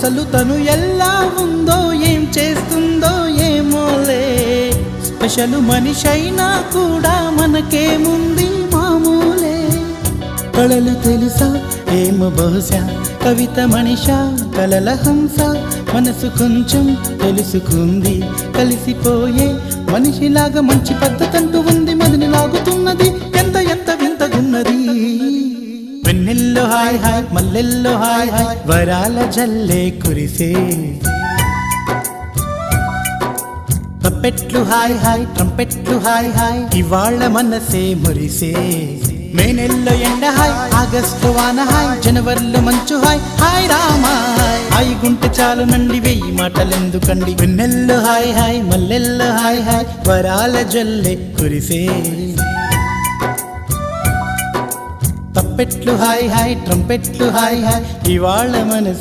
అసలు తను ఎలా ఉందో ఏం చేస్తుందో ఏమోలే స్పెషల్ మనిషైనా కూడా మనకేముంది మామూలే కళలు తెలుసా ఏమో బహుశా కవిత మనిషా కలల హంస మనసు కొంచెం తెలుసుకుంది కలిసిపోయే మనిషిలాగా మంచి పద్ధతంటూ ఉంది మదిని లాగుతున్నది ఎంత ఎంత వింతగున్నది వెన్నెల్లో హాయ్ హాయ్ మల్లెల్లో హాయ్ హాయ్ వరాల జల్లే కురిసే తప్పెట్లు హాయ్ హాయ్ ట్రంపెట్లు హాయ్ హాయ్ ఇవాళ మనసే మురిసే మే నెలలో ఎండ హాయ్ ఆగస్టు వాన హాయ్ జనవరిలో మంచు హాయ్ హాయ్ రామా హాయ్ గుంటె చాలు నండి వెయ్యి మాటలెందుకండి వెన్నెల్లో హాయ్ హాయ్ మల్లెల్లో హాయ్ హాయ్ వరాల జల్లే కురిసే తప్పెట్లు హాయ్ హాయ్ ట్రంపెట్లు హాయ్ హాయ్ ఇవాళ మనసు